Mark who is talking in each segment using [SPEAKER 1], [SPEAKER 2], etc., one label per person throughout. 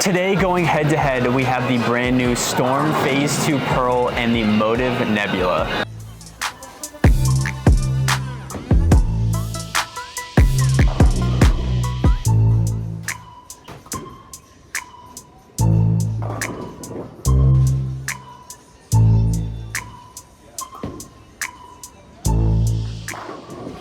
[SPEAKER 1] Today, going head to head, we have the brand new Storm Phaze II Pearl and the Motiv Nebula.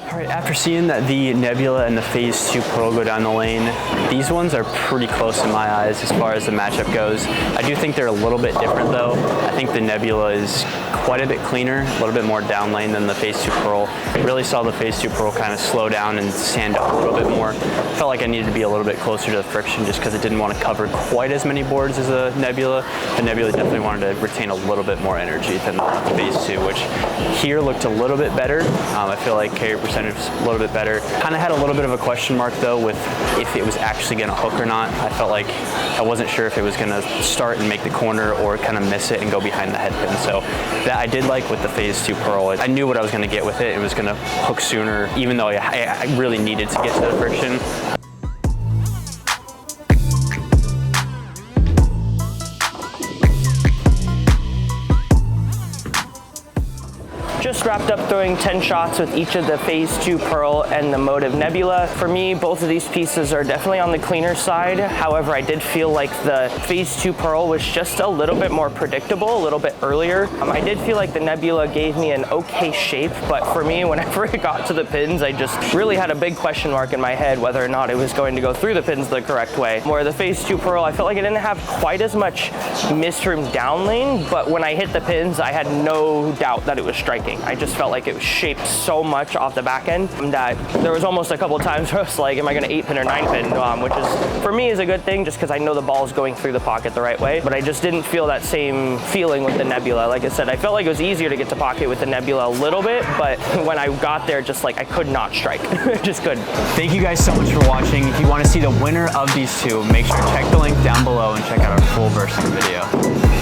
[SPEAKER 1] Alright, after seeing that the Nebula and the Phaze II Pearl go down the lane, these ones are pretty close in my eyes as far as the matchup goes. I do think they're a little bit different though. I think the Nebula is quite a bit cleaner, a little bit more down lane than the Phaze II Pearl. Really saw the Phaze II Pearl kind of slow down and sand up a little bit more. Felt like I needed to be a little bit closer to the friction just because it didn't want to cover quite as many boards as the Nebula. The Nebula definitely wanted to retain a little bit more energy than the Phaze II, which here looked a little bit better. I feel like carry percentage was a little bit better. Kind of had a little bit of a question mark though with if it was actually going to hook or not. I felt like I wasn't sure if it was going to start and make the corner or kind of miss it and go behind the head pin. So that I did like with the Phaze II Pearl. I knew what I was going to get with it. It was going to hook sooner, even though I really needed to get to the friction.
[SPEAKER 2] Just wrapped up throwing 10 shots with each of the Phaze II Pearl and the Motiv Nebula. For me, both of these pieces are definitely on the cleaner side. However, I did feel like the Phaze II Pearl was just a little bit more predictable, a little bit earlier. I did feel like the Nebula gave me an okay shape, but for me, whenever it got to the pins, I just really had a big question mark in my head whether or not it was going to go through the pins the correct way. Where the Phaze II Pearl, I felt like it didn't have quite as much miss from down lane, but when I hit the pins, I had no doubt that it was striking. I just felt like it was shaped so much off the back end that there was almost a couple of times where I was like, am I going to 8-pin or 9-pin? Which is, for me, is a good thing just because I know the ball is going through the pocket the right way. But I just didn't feel that same feeling with the Nebula. Like I said, I felt like it was easier to get to pocket with the Nebula a little bit, but when I got there, just like I could not strike. Just couldn't.
[SPEAKER 1] Thank you guys so much for watching. If you want to see the winner of these two, make sure to check the link down below and check out our full version video.